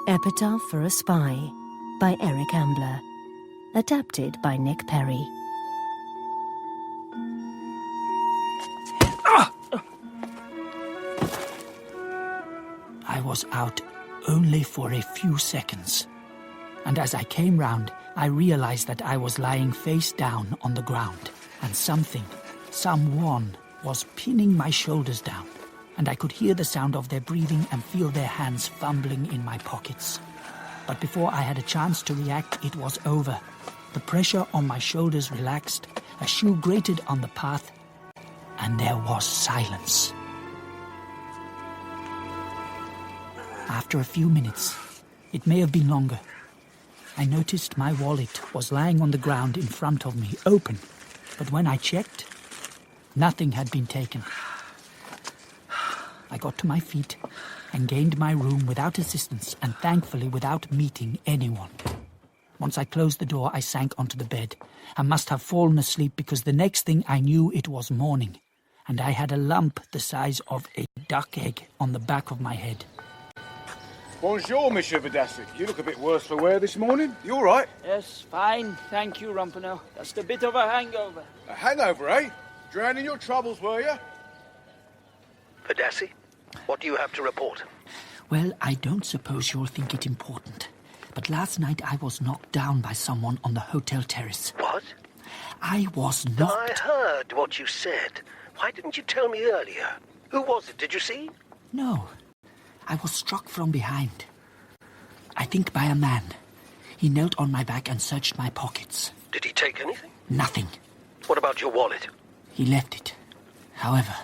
Epitaph for a Spy by Eric Ambler. Adapted by Nick Perry. I was out only for a few seconds, and as I came round, I realized that I was lying face down on the ground, and someone was pinning my shoulders down, and I could hear the sound of their breathing and feel their hands fumbling in my pockets. But before I had a chance to react, it was over. The pressure on my shoulders relaxed, a shoe grated on the path, and there was silence. After a few minutes, it may have been longer, I noticed my wallet was lying on the ground in front of me, open. But when I checked, nothing had been taken. I got to my feet and gained my room without assistance and thankfully without meeting anyone. Once I closed the door, I sank onto the bed. I must have fallen asleep because the next thing I knew it was morning, and I had a lump the size of a duck egg on the back of my head. Bonjour, Monsieur Vadassy. You look a bit worse for wear this morning. You all right? Yes, fine. Thank you, Rumpano. Just a bit of a hangover. A hangover, eh? Drowning your troubles, were you? Vadassy, what do you have to report? Well, I don't suppose you'll think it important, but last night I was knocked down by someone on the hotel terrace. What? I was knocked... I heard what you said. Why didn't you tell me earlier? Who was it? Did you see? No. I was struck from behind. I think by a man. He knelt on my back and searched my pockets. Did he take anything? Nothing. What about your wallet? He left it. However...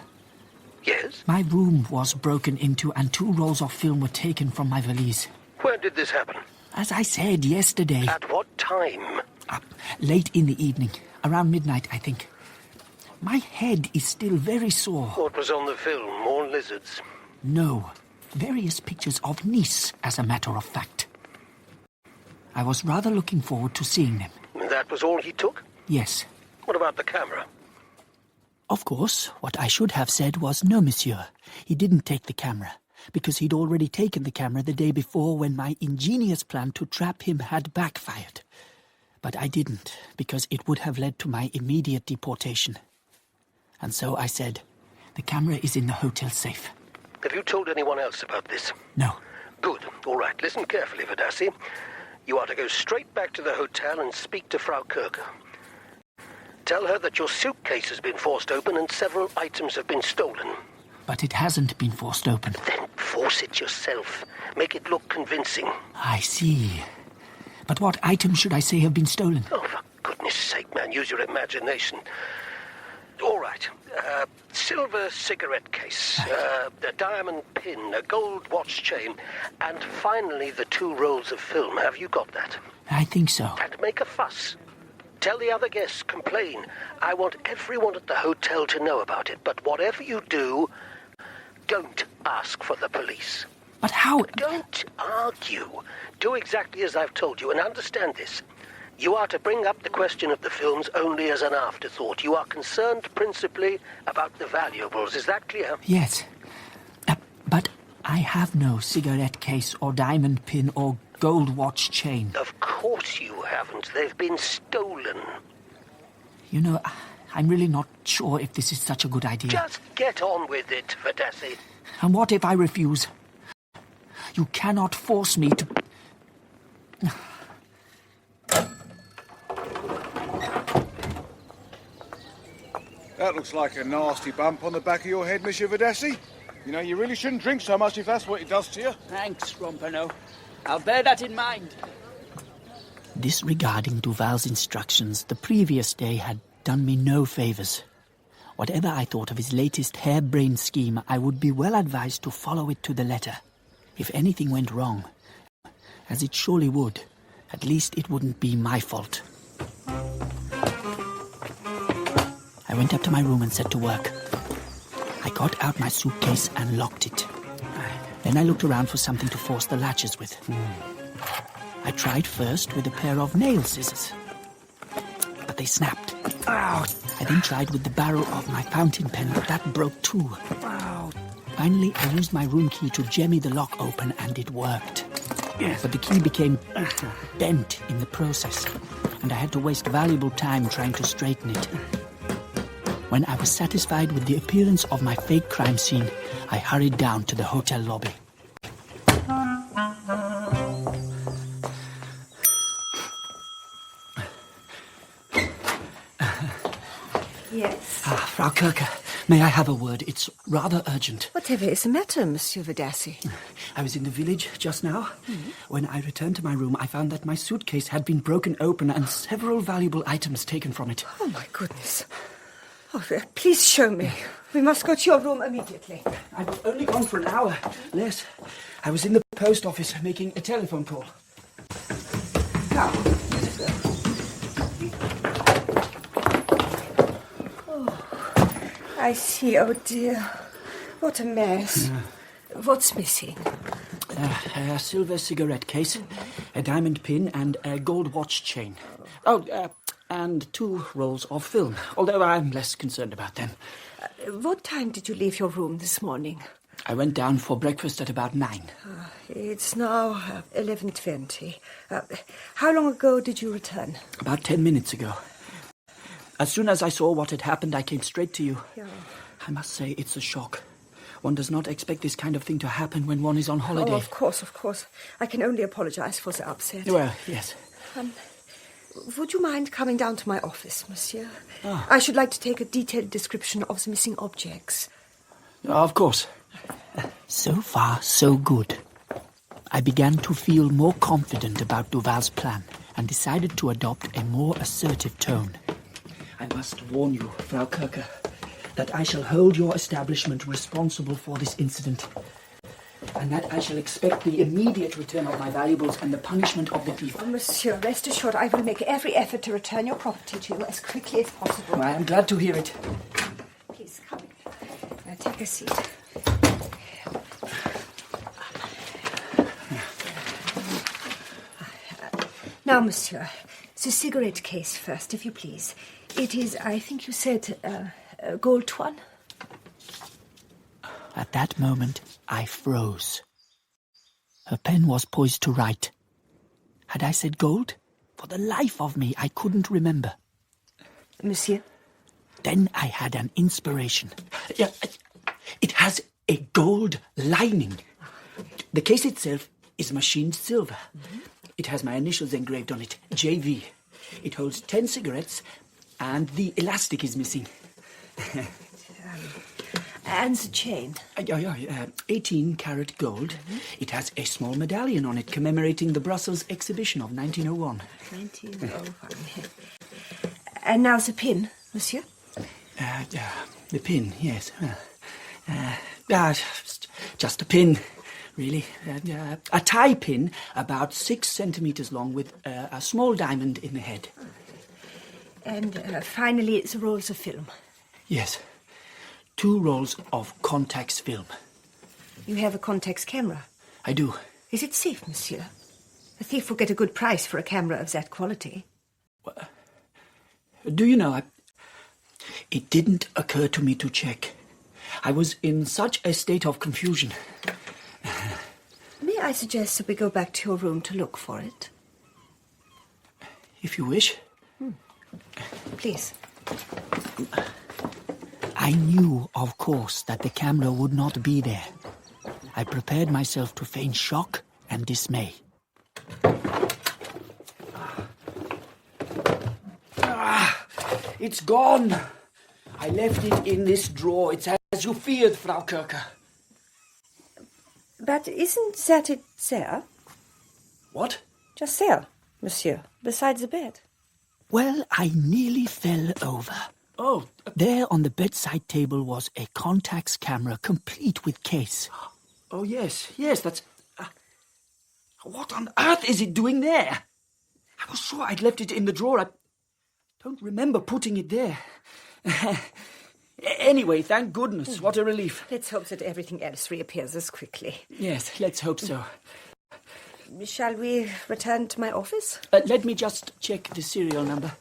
Yes? My room was broken into and 2 rolls of film were taken from my valise. When did this happen? As I said, yesterday. At what time? Late in the evening. Around midnight, I think. My head is still very sore. What was on the film? More lizards? No. Various pictures of Nice, as a matter of fact. I was rather looking forward to seeing them. That was all he took? Yes. What about the camera? Of course, what I should have said was, no, monsieur, he didn't take the camera, because he'd already taken the camera the day before when my ingenious plan to trap him had backfired. But I didn't, because it would have led to my immediate deportation. And so I said, the camera is in the hotel safe. Have you told anyone else about this? No. Good. All right. Listen carefully, Vadassy. You are to go straight back to the hotel and speak to Frau Kirker. Tell her that your suitcase has been forced open and several items have been stolen. But it hasn't been forced open. Then force it yourself. Make it look convincing. I see. But what items should I say have been stolen? Oh, for goodness sake, man, use your imagination. All right. Silver cigarette case, a diamond pin, a gold watch chain, and finally the 2 rolls of film. Have you got that? I think so. And make a fuss. Tell the other guests, complain. I want everyone at the hotel to know about it, but whatever you do, don't ask for the police. But how... Don't argue. Do exactly as I've told you, and understand this. You are to bring up the question of the films only as an afterthought. You are concerned principally about the valuables. Is that clear? Yes. But I have no cigarette case or diamond pin or gold watch chain. Of course you haven't. They've been stolen. You know, I'm really not sure if this is such a good idea. Just get on with it, Vadassy. And what if I refuse? You cannot force me to... That looks like a nasty bump on the back of your head, Monsieur Vadassy. You know, you really shouldn't drink so much if that's what it does to you. Thanks, Rumpano. I'll bear that in mind. Disregarding Duval's instructions, the previous day had done me no favours. Whatever I thought of his latest harebrained scheme, I would be well advised to follow it to the letter. If anything went wrong, as it surely would, at least it wouldn't be my fault. I went up to my room and set to work. I got out my suitcase and locked it. Then I looked around for something to force the latches with. I tried first with a pair of nail scissors, but they snapped. I then tried with the barrel of my fountain pen, but that broke too. Finally, I used my room key to jemmy the lock open, and it worked. Yes. But the key became bent in the process, and I had to waste valuable time trying to straighten it. When I was satisfied with the appearance of my fake crime scene, I hurried down to the hotel lobby. Yes. Frau Kircher, may I have a word? It's rather urgent. Whatever is the matter, Monsieur Vadassy? I was in the village just now. When I returned to my room, I found that my suitcase had been broken open and several valuable items taken from it. Oh, my goodness. Oh, please show me. We must go to your room immediately. I've only gone for an hour. Less. I was in the post office making a telephone call. Now, I see. Oh, dear. What a mess. What's missing? A silver cigarette case, a diamond pin, and a gold watch chain. Oh, and 2 rolls of film, although I'm less concerned about them. What time did you leave your room this morning? I went down for breakfast at about 9. It's now 11:20. How long ago did you return? About 10 minutes ago. As soon as I saw what had happened, I came straight to you. Yeah. I must say, it's a shock. One does not expect this kind of thing to happen when one is on holiday. Oh, of course. I can only apologize for the upset. Well, yes. Would you mind coming down to my office, monsieur? I should like to take a detailed description of the missing objects. Of course. So far, so good. I began to feel more confident about Duval's plan and decided to adopt a more assertive tone. I must warn you, Frau Kircher, that I shall hold your establishment responsible for this incident, and that I shall expect the immediate return of my valuables and the punishment of the thief. Oh, monsieur, rest assured I will make every effort to return your property to you as quickly as possible. I am glad to hear it. Please, come. Take a seat. Now, monsieur, the cigarette case first, if you please. It is, I think you said, a gold one? At that moment, I froze. Her pen was poised to write. Had I said gold? For the life of me, I couldn't remember. Monsieur? Then I had an inspiration. Yeah, it has a gold lining. The case itself is machined silver. It has my initials engraved on it, JV. It holds 10 cigarettes, and the elastic is missing. And the chain? 18-carat gold. It has a small medallion on it commemorating the Brussels exhibition of 1901. 1901. And now the pin, monsieur? The pin, yes. Just a pin, really. A tie pin about 6 centimeters long with a small diamond in the head. And finally, the rolls of film. Yes. 2 rolls of Contax film. You have a Contax camera? I do. Is it safe, monsieur? A thief will get a good price for a camera of that quality. Do you know, it didn't occur to me to check. I was in such a state of confusion. May I suggest that we go back to your room to look for it? If you wish. Please. I knew, of course, that the camera would not be there. I prepared myself to feign shock and dismay. It's gone. I left it in this drawer. It's as you feared, Frau Kircher. But isn't that it there? What? Just there, monsieur, beside the bed. Well, I nearly fell over. Oh. There on the bedside table was a Contax camera complete with case. Oh, yes, that's... what on earth is it doing there? I was sure I'd left it in the drawer. I don't remember putting it there. Anyway, thank goodness. What a relief. Let's hope that everything else reappears as quickly. Yes, let's hope so. Shall we return to my office? Let me just check the serial number.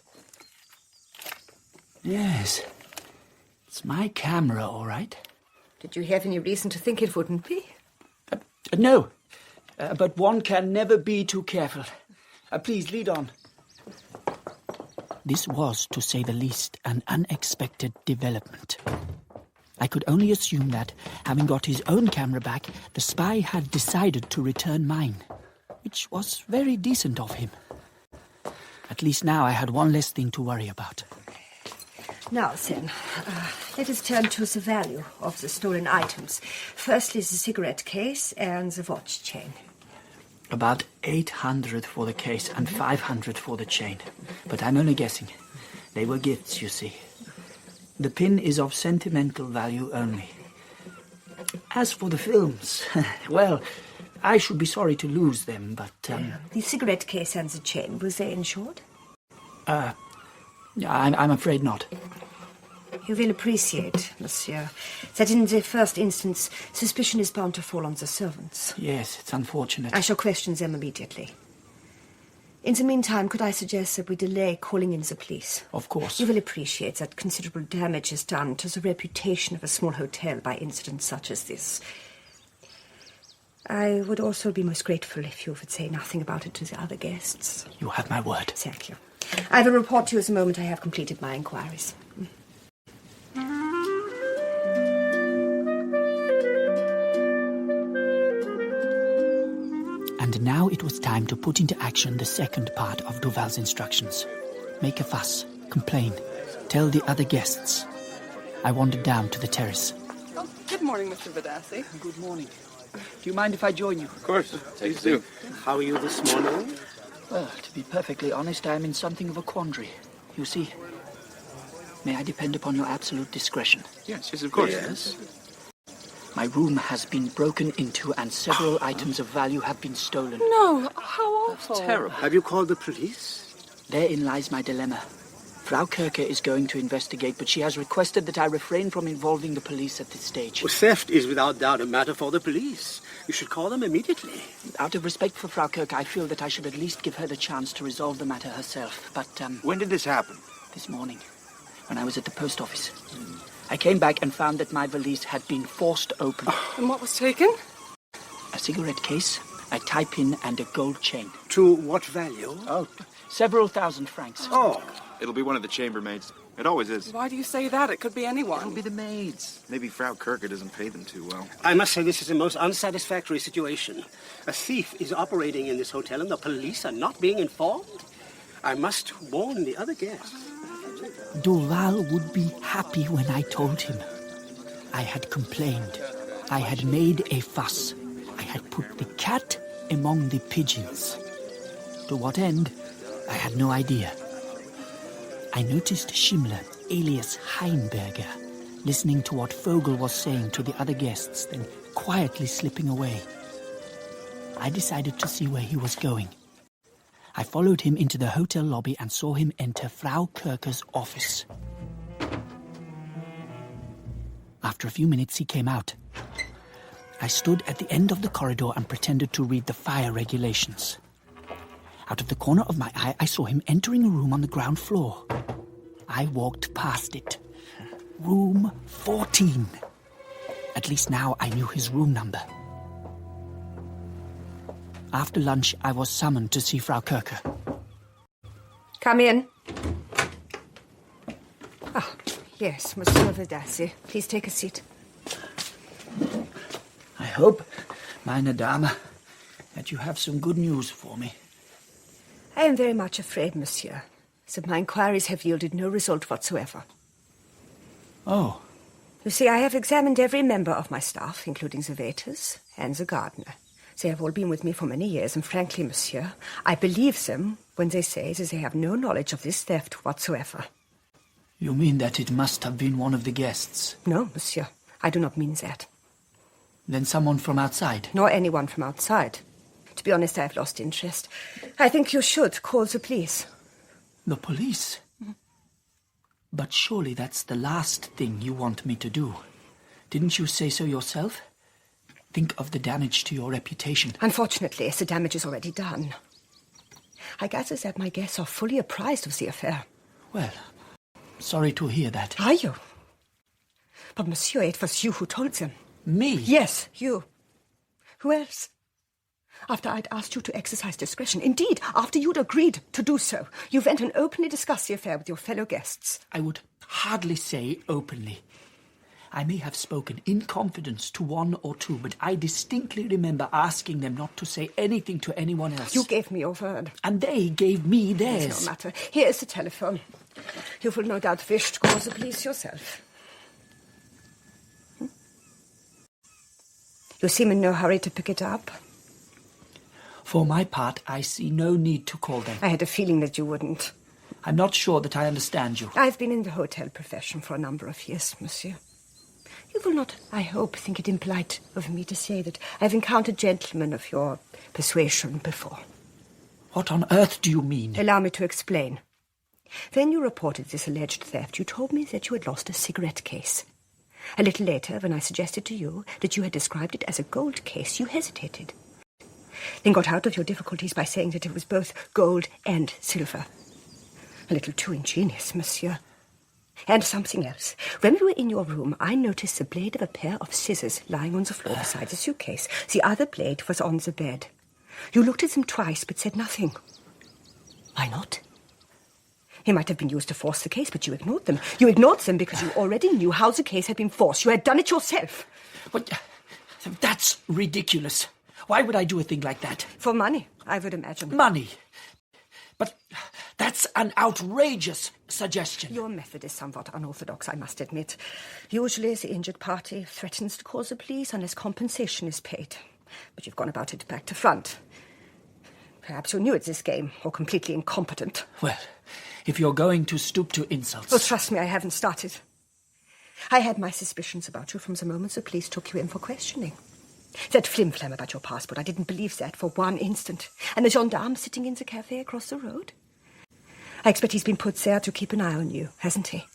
Yes. It's my camera, all right. Did you have any reason to think it wouldn't be? No. But one can never be too careful. Please, lead on. This was, to say the least, an unexpected development. I could only assume that, having got his own camera back, the spy had decided to return mine, which was very decent of him. At least now I had one less thing to worry about. Now then, let us turn to the value of the stolen items. Firstly, the cigarette case and the watch chain. About 800 for the case and 500 for the chain. But I'm only guessing. They were gifts, you see. The pin is of sentimental value only. As for the films, well, I should be sorry to lose them, but... The cigarette case and the chain, was they insured? I'm afraid not. You will appreciate, monsieur, that in the first instance, suspicion is bound to fall on the servants. Yes, it's unfortunate. I shall question them immediately. In the meantime, could I suggest that we delay calling in the police? Of course. You will appreciate that considerable damage is done to the reputation of a small hotel by incidents such as this. I would also be most grateful if you would say nothing about it to the other guests. You have my word. Thank you. I will report to you the moment I have completed my inquiries. And now it was time to put into action the second part of Duval's instructions. Make a fuss, complain, tell the other guests. I wandered down to the terrace. Oh, good morning, Mr. Vadassy. Good morning. Do you mind if I join you? Of course, please do. How are you this morning? Well, to be perfectly honest, I am in something of a quandary. You see, may I depend upon your absolute discretion? Yes, of course. Yes. My room has been broken into and several items of value have been stolen. No, how awful. Terrible. Have you called the police? Therein lies my dilemma. Frau Kirke is going to investigate, but she has requested that I refrain from involving the police at this stage. Well, theft is without doubt a matter for the police. You should call them immediately. Out of respect for Frau Kirke, I feel that I should at least give her the chance to resolve the matter herself. But, When did this happen? this morning, when I was at the post office, I came back and found that my valise had been forced open. And what was taken? A cigarette case, a tie pin, and a gold chain. To what value? Oh, several thousand francs. Oh, It'll be one of the chambermaids. It always is. Why do you say that? It could be anyone. It'll be the maids. Maybe Frau Kirke doesn't pay them too well. I must say this is a most unsatisfactory situation. A thief is operating in this hotel and the police are not being informed. I must warn the other guests. Duval would be happy when I told him. I had complained. I had made a fuss. I had put the cat among the pigeons. To what end? I had no idea. I noticed Schimmler, alias Heinberger, listening to what Vogel was saying to the other guests, then quietly slipping away. I decided to see where he was going. I followed him into the hotel lobby and saw him enter Frau Kirke's office. After a few minutes, he came out. I stood at the end of the corridor and pretended to read the fire regulations. Out of the corner of my eye, I saw him entering a room on the ground floor. I walked past it. Room 14. At least now I knew his room number. After lunch, I was summoned to see Frau Kirke. Come in. Ah, yes, Monsieur Vadassy. Please take a seat. I hope, meine Dame, that you have some good news for me. I am very much afraid, monsieur, that my inquiries have yielded no result whatsoever. Oh. You see, I have examined every member of my staff, including the waiters and the gardener. They have all been with me for many years, and frankly, monsieur, I believe them when they say that they have no knowledge of this theft whatsoever. You mean that it must have been one of the guests? No, monsieur, I do not mean that. Then someone from outside? Nor anyone from outside. To be honest, I have lost interest. I think you should call the police. The police? But surely that's the last thing you want me to do. Didn't you say so yourself? Think of the damage to your reputation. Unfortunately, the damage is already done. I gather that my guests are fully apprised of the affair. Well, sorry to hear that. Are you? But, monsieur, it was you who told them. Me? Yes, you. Who else? After I'd asked you to exercise discretion. Indeed, after you'd agreed to do so. You went and openly discussed the affair with your fellow guests. I would hardly say openly. I may have spoken in confidence to one or two, but I distinctly remember asking them not to say anything to anyone else. You gave me your word. And they gave me theirs. It's no matter. Here is the telephone. You will no doubt wish to call the police yourself. You seem in no hurry to pick it up. For my part, I see no need to call them. I had a feeling that you wouldn't. I'm not sure that I understand you. I've been in the hotel profession for a number of years, monsieur. You will not, I hope, think it impolite of me to say that I've encountered gentlemen of your persuasion before. What on earth do you mean? Allow me to explain. When you reported this alleged theft, you told me that you had lost a cigarette case. A little later, when I suggested to you that you had described it as a gold case, you hesitated. Then got out of your difficulties by saying that it was both gold and silver. A little too ingenious, monsieur. And something else. When we were in your room, I noticed the blade of a pair of scissors lying on the floor beside the suitcase. The other blade was on the bed. You looked at them twice, but said nothing. Why not? They might have been used to force the case, but you ignored them. You ignored them because you already knew how the case had been forced. You had done it yourself. But that's ridiculous. Why would I do a thing like that? For money, I would imagine. Money? But that's an outrageous suggestion. Your method is somewhat unorthodox, I must admit. Usually the injured party threatens to call the police unless compensation is paid. But you've gone about it back to front. Perhaps you're new at this game, or completely incompetent. Well, if you're going to stoop to insults... Oh, trust me, I haven't started. I had my suspicions about you from the moment the police took you in for questioning. That flim-flam about your passport, I didn't believe that for one instant. And the gendarme sitting in the cafe across the road? I expect he's been put there to keep an eye on you, hasn't he?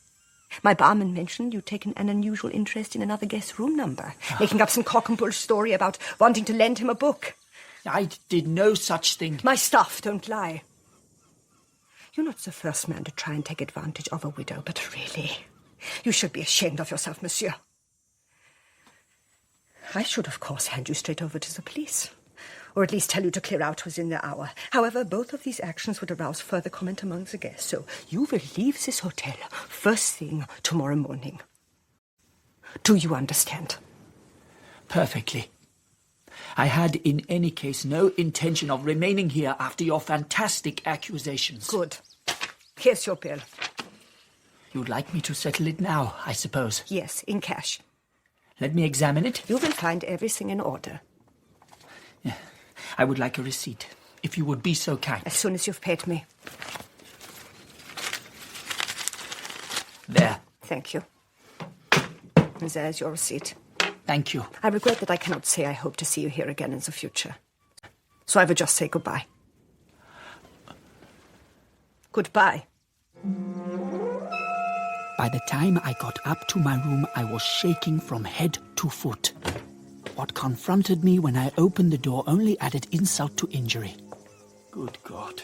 My barman mentioned you'd taken an unusual interest in another guest's room number, making up some cock-and-bull story about wanting to lend him a book. I did no such thing. My stuff, don't lie. You're not the first man to try and take advantage of a widow, but really, you should be ashamed of yourself, monsieur. I should, of course, hand you straight over to the police, or at least tell you to clear out within the hour. However, both of these actions would arouse further comment among the guests, so you will leave this hotel first thing tomorrow morning. Do you understand? Perfectly. I had, in any case, no intention of remaining here after your fantastic accusations. Good. Here's your bill. You'd like me to settle it now, I suppose? Yes, in cash. Let me examine it. You will find everything in order. Yeah. I would like a receipt, if you would be so kind. As soon as you've paid me. There. Thank you. And there's your receipt. Thank you. I regret that I cannot say I hope to see you here again in the future. So I will just say goodbye. Goodbye. By the time I got up to my room, I was shaking from head to foot. What confronted me when I opened the door only added insult to injury. Good God.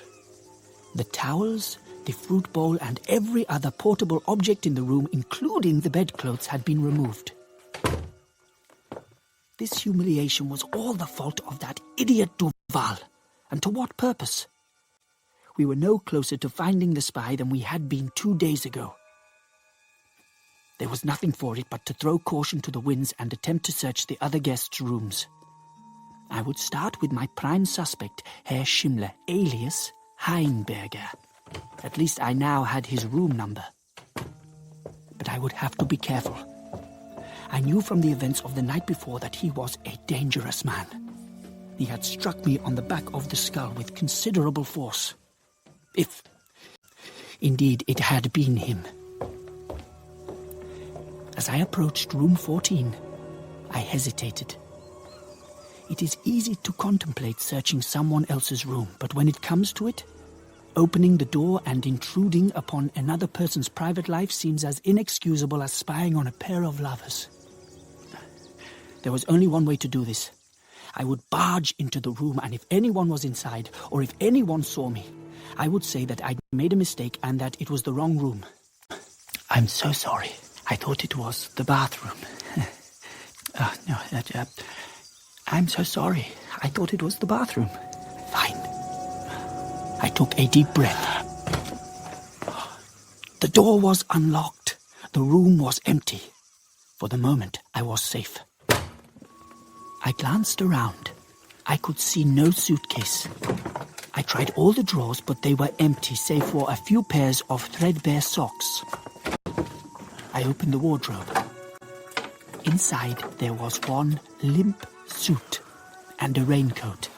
The towels, the fruit bowl, and every other portable object in the room, including the bedclothes, had been removed. This humiliation was all the fault of that idiot Duval. And to what purpose? We were no closer to finding the spy than we had been 2 days ago. There was nothing for it but to throw caution to the winds and attempt to search the other guests' rooms. I would start with my prime suspect, Herr Schimmler, alias Heinberger. At least I now had his room number. But I would have to be careful. I knew from the events of the night before that he was a dangerous man. He had struck me on the back of the skull with considerable force. If, indeed, it had been him. As I approached room 14, I hesitated. It is easy to contemplate searching someone else's room, but when it comes to it, opening the door and intruding upon another person's private life seems as inexcusable as spying on a pair of lovers. There was only one way to do this. I would barge into the room, and if anyone was inside, or if anyone saw me, I would say that I'd made a mistake and that it was the wrong room. I'm so sorry. I thought it was the bathroom. I'm so sorry. I thought it was the bathroom. Fine. I took a deep breath. The door was unlocked. The room was empty. For the moment, I was safe. I glanced around. I could see no suitcase. I tried all the drawers, but they were empty, save for a few pairs of threadbare socks. I opened the wardrobe. Inside, there was one limp suit and a raincoat.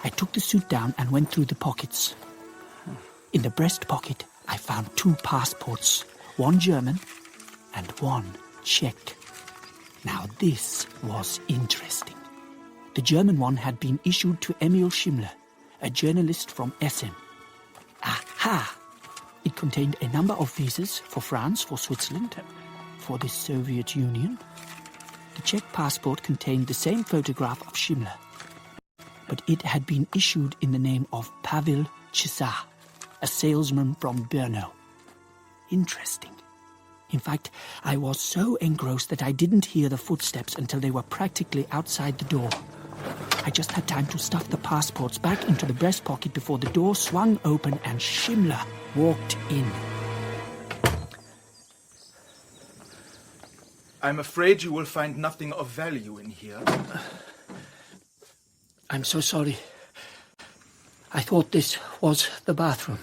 I took the suit down and went through the pockets. In the breast pocket, I found 2 passports, one German and one Czech. Now this was interesting. The German one had been issued to Emil Schimmler, a journalist from Essen. Aha! It contained a number of visas for France, for Switzerland, for the Soviet Union. The Czech passport contained the same photograph of Schimmler, but it had been issued in the name of Pavel Cesar, a salesman from Brno. Interesting. In fact, I was so engrossed that I didn't hear the footsteps until they were practically outside the door. I just had time to stuff the passports back into the breast pocket before the door swung open and Schimmler walked in. I'm afraid you will find nothing of value in here. I'm so sorry. I thought this was the bathroom.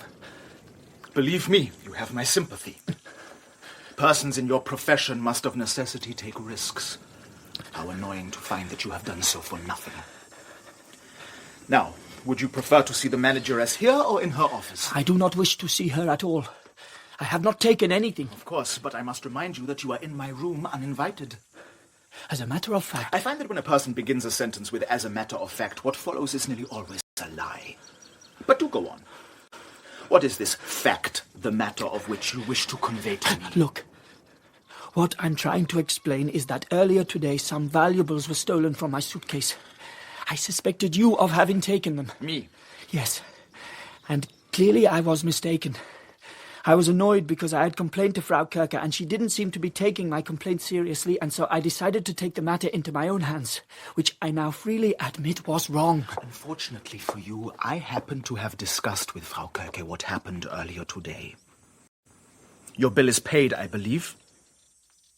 Believe me, you have my sympathy. Persons in your profession must of necessity take risks. How annoying to find that you have done so for nothing. Now, would you prefer to see the manageress here or in her office? I do not wish to see her at all. I have not taken anything. Of course, but I must remind you that you are in my room uninvited. As a matter of fact... I find that when a person begins a sentence with "as a matter of fact," what follows is nearly always a lie. But do go on. What is this fact, the matter of which you wish to convey to me? Look, what I'm trying to explain is that earlier today some valuables were stolen from my suitcase. I suspected you of having taken them. Me? Yes, and clearly I was mistaken. I was annoyed because I had complained to Frau Kircher and she didn't seem to be taking my complaint seriously, and so I decided to take the matter into my own hands, which I now freely admit was wrong. Unfortunately for you, I happen to have discussed with Frau Kircher what happened earlier today. Your bill is paid, I believe.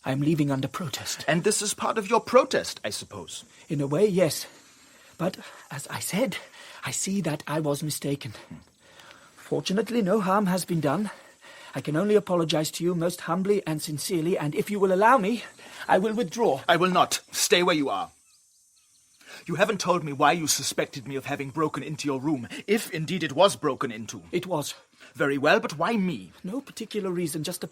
I'm leaving under protest. And this is part of your protest, I suppose. In a way, yes. But, as I said, I see that I was mistaken. Fortunately, no harm has been done. I can only apologize to you most humbly and sincerely, and if you will allow me, I will withdraw. I will not. Stay where you are. You haven't told me why you suspected me of having broken into your room, if indeed it was broken into. It was. Very well, but why me? No particular reason, just a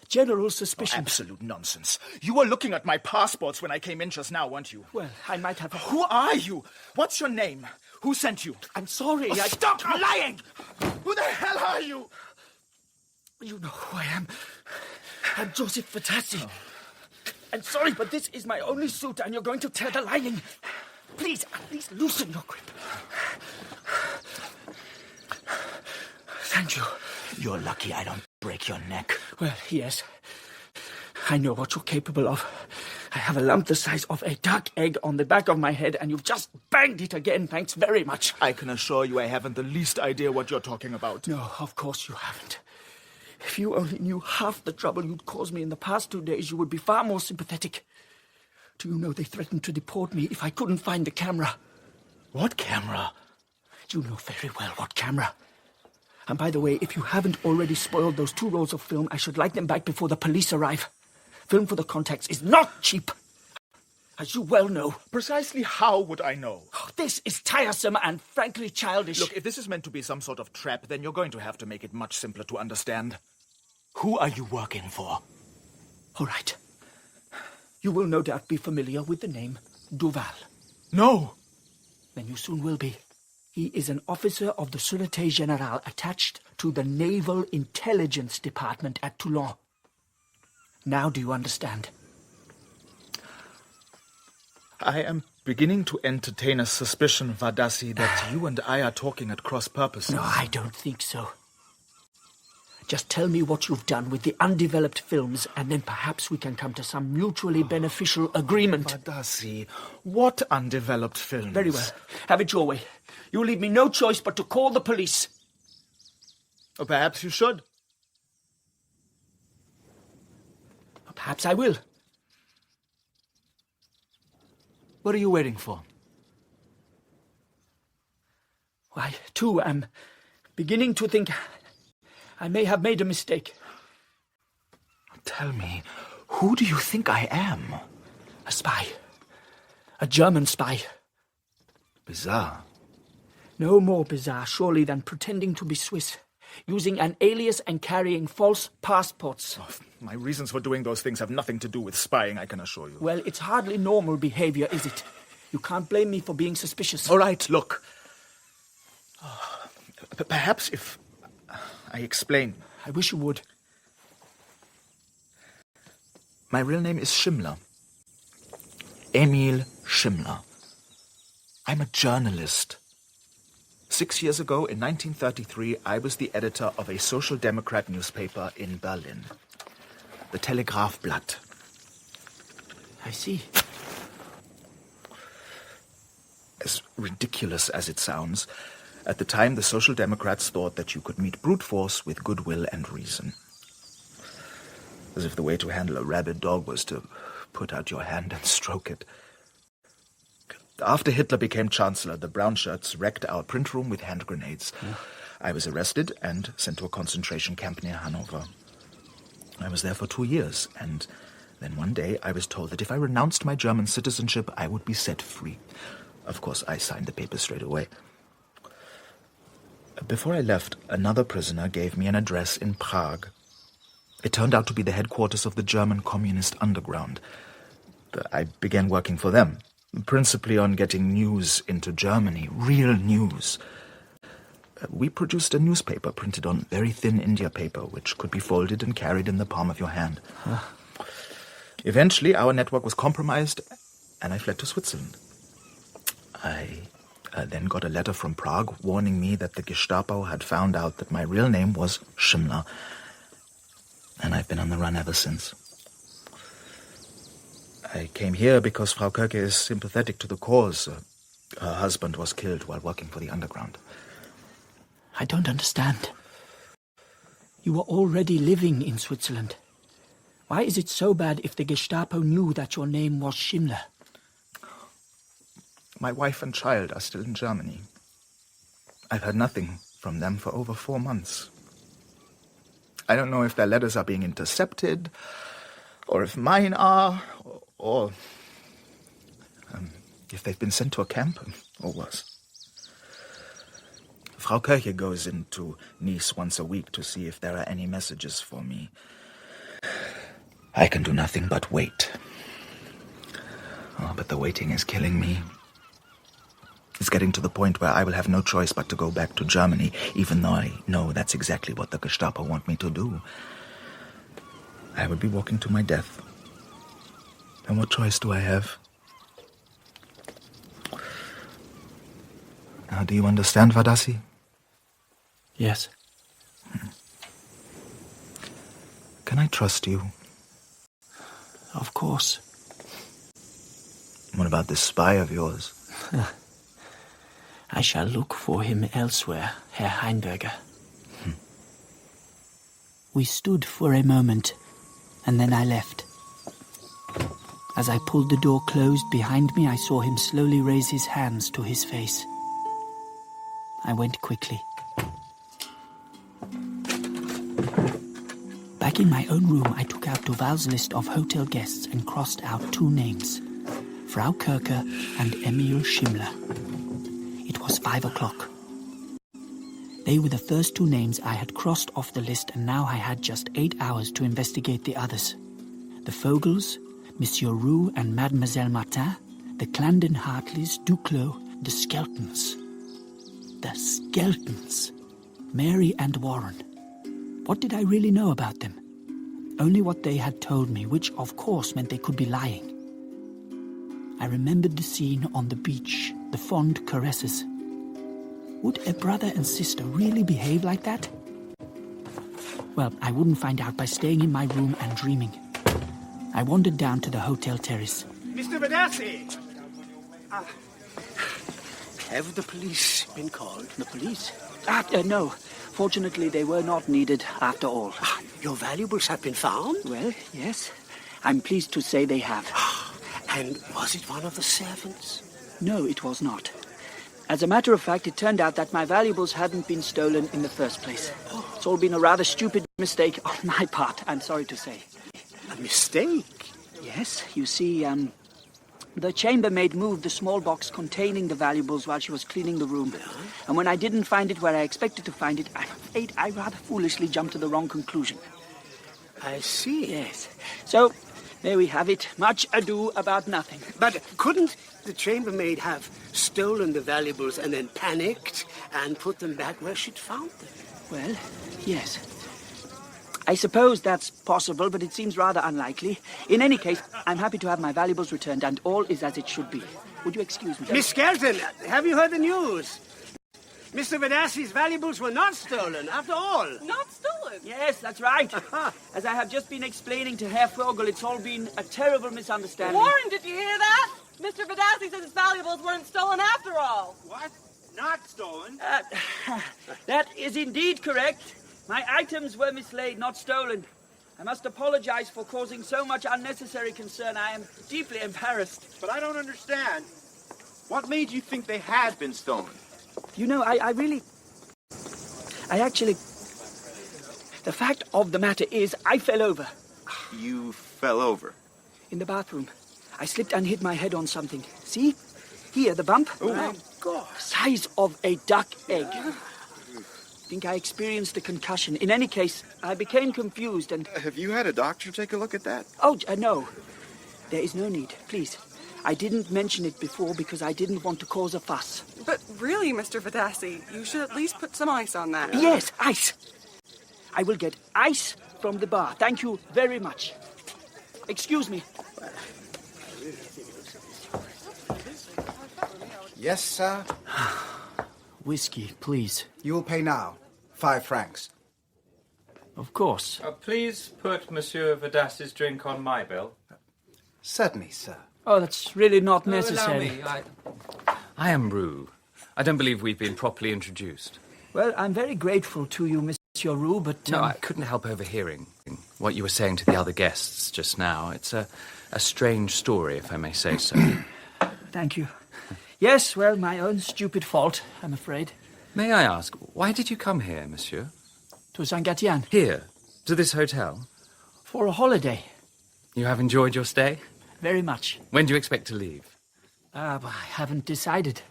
general suspicion. Oh, absolute nonsense. You were looking at my passports when I came in just now, weren't you? Well, I might have... Who are you? What's your name? Who sent you? I'm sorry. Stop lying! Who the hell are you? You know who I am. I'm Josef Vadassy. I'm sorry, but this is my only suit, and you're going to tear the lining. Please, at least loosen your grip. Thank you. You're lucky I don't break your neck. Well, yes. I know what you're capable of. I have a lump the size of a duck egg on the back of my head, and you've just banged it again. Thanks very much. I can assure you I haven't the least idea what you're talking about. No, of course you haven't. If you only knew half the trouble you'd caused me in the past 2 days, you would be far more sympathetic. Do you know they threatened to deport me if I couldn't find the camera? What camera? You know very well what camera. And by the way, if you haven't already spoiled those 2 rolls of film, I should like them back before the police arrive. Film for the contacts is not cheap, as you well know. Precisely how would I know? Oh, this is tiresome and frankly childish. Look, if this is meant to be some sort of trap, then you're going to have to make it much simpler to understand. Who are you working for? All right. You will no doubt be familiar with the name Duval. No. Then you soon will be. He is an officer of the Sûreté Générale attached to the Naval Intelligence Department at Toulon. Now do you understand? I am beginning to entertain a suspicion, Vadassy, that you and I are talking at cross purposes. No, I don't think so. Just tell me what you've done with the undeveloped films, and then perhaps we can come to some mutually beneficial agreement. Vadassy, what undeveloped films? Very well. Have it your way. You leave me no choice but to call the police. Or perhaps you should. Perhaps I will. What are you waiting for? I, too, am beginning to think I may have made a mistake. Tell me, who do you think I am? A spy. A German spy. Bizarre. No more bizarre, surely, than pretending to be Swiss, using an alias and carrying false passports. Oh, my reasons for doing those things have nothing to do with spying, I can assure you. Well, it's hardly normal behavior, is it? You can't blame me for being suspicious. All right, look. Perhaps if I explain. I wish you would. My real name is Schimler. Emil Schimler. I'm a journalist. 6 years ago, in 1933, I was the editor of a Social Democrat newspaper in Berlin. The Telegrafblatt. I see. As ridiculous as it sounds, at the time the Social Democrats thought that you could meet brute force with goodwill and reason. As if the way to handle a rabid dog was to put out your hand and stroke it. After Hitler became Chancellor, the brown shirts wrecked our print room with hand grenades. Yeah. I was arrested and sent to a concentration camp near Hanover. I was there for 2 years, and then one day I was told that if I renounced my German citizenship, I would be set free. Of course, I signed the papers straight away. Before I left, another prisoner gave me an address in Prague. It turned out to be the headquarters of the German communist underground. I began working for them, principally on getting news into Germany, real news. We produced a newspaper printed on very thin India paper, which could be folded and carried in the palm of your hand. Huh. Eventually, our network was compromised, and I fled to Switzerland. I then got a letter from Prague warning me that the Gestapo had found out that my real name was Schimler, and I've been on the run ever since. I came here because Frau Köke is sympathetic to the cause. Her husband was killed while working for the underground. I don't understand. You were already living in Switzerland. Why is it so bad if the Gestapo knew that your name was Schimler? My wife and child are still in Germany. I've heard nothing from them for over 4 months. I don't know if their letters are being intercepted, or if mine are, or if they've been sent to a camp, or worse. Frau Köche goes into Nice once a week to see if there are any messages for me. I can do nothing but wait. Oh, but the waiting is killing me. It's getting to the point where I will have no choice but to go back to Germany, even though I know that's exactly what the Gestapo want me to do. I would be walking to my death. And what choice do I have? Now, do you understand, Vadassy? Yes. Can I trust you? Of course. What about this spy of yours? I shall look for him elsewhere, Herr Heinberger. We stood for a moment, and then I left. As I pulled the door closed behind me, I saw him slowly raise his hands to his face. I went quickly. Back in my own room, I took out Duval's list of hotel guests and crossed out 2 names, Frau Köke and Emil Schimler. It was 5 o'clock. They were the first 2 names I had crossed off the list, and now I had just 8 hours to investigate the others. The Vogels, Monsieur Roux and Mademoiselle Martin, the Clandon Hartleys, Duclos, the Skeltons. The Skeltons. Mary and Warren. What did I really know about them? Only what they had told me, which of course meant they could be lying. I remembered the scene on the beach, the fond caresses. Would a brother and sister really behave like that? Well, I wouldn't find out by staying in my room and dreaming. I wandered down to the hotel terrace. Mr. Vadassy! Have the police been called? The police? No. Fortunately, they were not needed after all. Your valuables have been found? Well, yes. I'm pleased to say they have. And was it one of the servants? No, it was not. As a matter of fact, it turned out that my valuables hadn't been stolen in the first place. It's all been a rather stupid mistake on my part, I'm sorry to say. A mistake? Yes, you see, the chambermaid moved the small box containing the valuables while she was cleaning the room. And when I didn't find it where I expected to find it, I'm afraid I rather foolishly jumped to the wrong conclusion. I see. Yes. So, there we have it. Much ado about nothing. But couldn't the chambermaid have stolen the valuables and then panicked and put them back where she'd found them? Well, yes. I suppose that's possible, but it seems rather unlikely. In any case, I'm happy to have my valuables returned, and all is as it should be. Would you excuse me? Miss Skelton, have you heard the news? Mr. Vadassy's valuables were not stolen, after all. Not stolen? Yes, that's right. As I have just been explaining to Herr Vogel, it's all been a terrible misunderstanding. Warren, did you hear that? Mr. Vadassy says his valuables weren't stolen after all. What? Not stolen? That is indeed correct. My items were mislaid, not stolen. I must apologize for causing so much unnecessary concern. I am deeply embarrassed. But I don't understand. What made you think they had been stolen? You know, I actually... The fact of the matter is, I fell over. You fell over? In the bathroom. I slipped and hit my head on something. See? Here, the bump. Oh, my God. Size of a duck egg. I think I experienced a concussion. In any case, I became confused and... Have you had a doctor take a look at that? Oh, no. There is no need. Please. I didn't mention it before because I didn't want to cause a fuss. But really, Mr. Vadassy, you should at least put some ice on that. Yes, ice. I will get ice from the bar. Thank you very much. Excuse me. Yes, sir? Whiskey, please. You will pay now. 5 francs. Of course. Please put Monsieur Vadassy's drink on my bill. Certainly, sir. Oh, that's really not necessary. Allow me. I am Roux. I don't believe we've been properly introduced. Well, I'm very grateful to you, Monsieur Roux, but... No, I couldn't help overhearing what you were saying to the other guests just now. It's a strange story, if I may say so. Thank you. Yes, well, my own stupid fault, I'm afraid. May I ask, why did you come here, monsieur? To Saint-Gatian. Here? To this hotel? For a holiday. You have enjoyed your stay? Very much. When do you expect to leave? I haven't decided.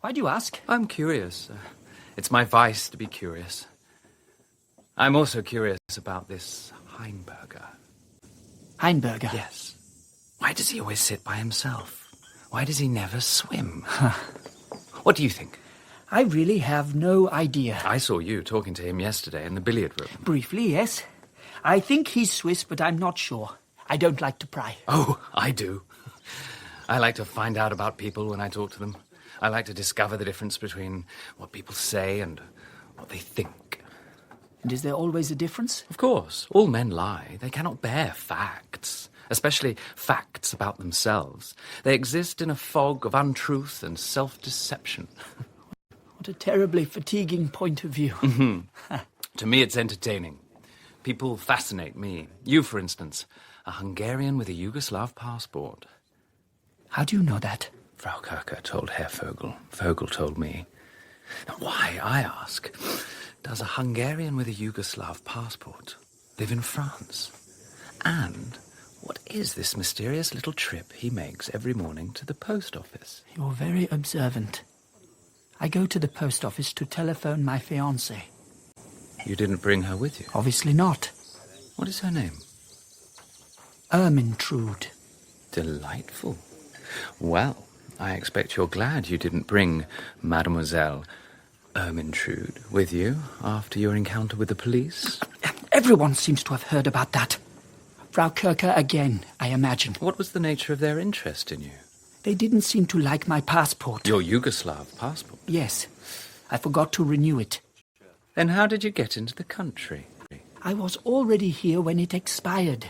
Why do you ask? I'm curious. It's my vice to be curious. I'm also curious about this Heinberger. Heinberger? Yes. Why does he always sit by himself? Why does he never swim? What do you think? I really have no idea. I saw you talking to him yesterday in the billiard room. Briefly, yes. I think he's Swiss, but I'm not sure. I don't like to pry. Oh, I do. I like to find out about people when I talk to them. I like to discover the difference between what people say and what they think. And is there always a difference? Of course. All men lie. They cannot bear facts, especially facts about themselves. They exist in a fog of untruth and self-deception. What a terribly fatiguing point of view. To me, it's entertaining. People fascinate me. You, for instance, a Hungarian with a Yugoslav passport. How do you know that? Frau Kircher told Herr Vogel. Vogel told me. Now, why, I ask, does a Hungarian with a Yugoslav passport live in France? And what is this mysterious little trip he makes every morning to the post office? You're very observant. I go to the post office to telephone my fiancée. You didn't bring her with you? Obviously not. What is her name? Ermintrude. Delightful. Well, I expect you're glad you didn't bring Mademoiselle Ermintrude with you after your encounter with the police. Everyone seems to have heard about that. Frau Kircher again, I imagine. What was the nature of their interest in you? They didn't seem to like my passport. Your Yugoslav passport? Yes. I forgot to renew it. Then how did you get into the country? I was already here when it expired.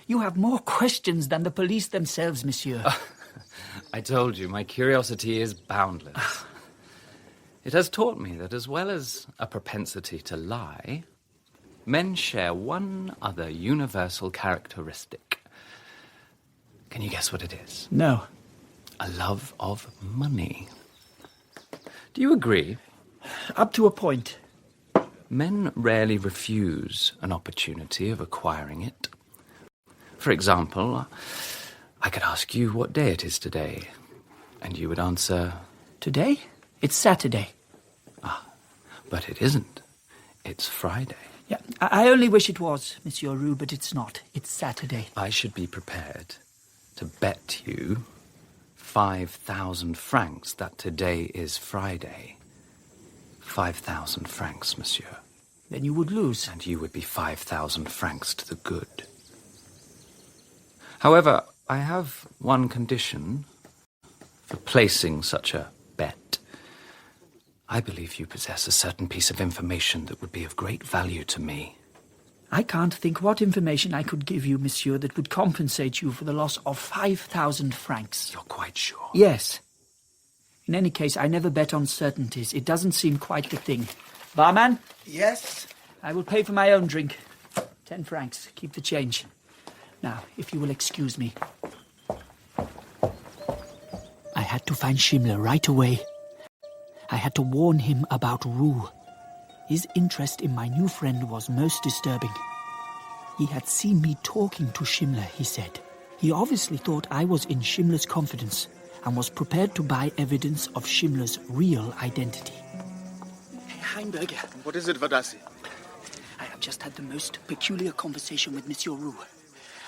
You have more questions than the police themselves, monsieur. I told you, my curiosity is boundless. It has taught me that as well as a propensity to lie, men share one other universal characteristic. Can you guess what it is? No. A love of money. Do you agree? Up to a point. Men rarely refuse an opportunity of acquiring it. For example, I could ask you what day it is today, and you would answer... Today? It's Saturday. Ah, but it isn't. It's Friday. Yeah, I only wish it was, Monsieur Roux, but it's not. It's Saturday. I should be prepared to bet you 5,000 francs that today is Friday. 5,000 francs, monsieur. Then you would lose. And you would be 5,000 francs to the good. However, I have one condition for placing such a bet. I believe you possess a certain piece of information that would be of great value to me. I can't think what information I could give you, monsieur, that would compensate you for the loss of 5,000 francs. You're quite sure? Yes. In any case, I never bet on certainties. It doesn't seem quite the thing. Barman? Yes? I will pay for my own drink. 10 francs. Keep the change. Now, if you will excuse me. I had to find Schimmler right away. I had to warn him about Roux. His interest in my new friend was most disturbing. He had seen me talking to Schimmler, he said. He obviously thought I was in Schimmler's confidence and was prepared to buy evidence of Schimmler's real identity. Heimberger. What is it, Vadassy? I have just had the most peculiar conversation with Monsieur Roux.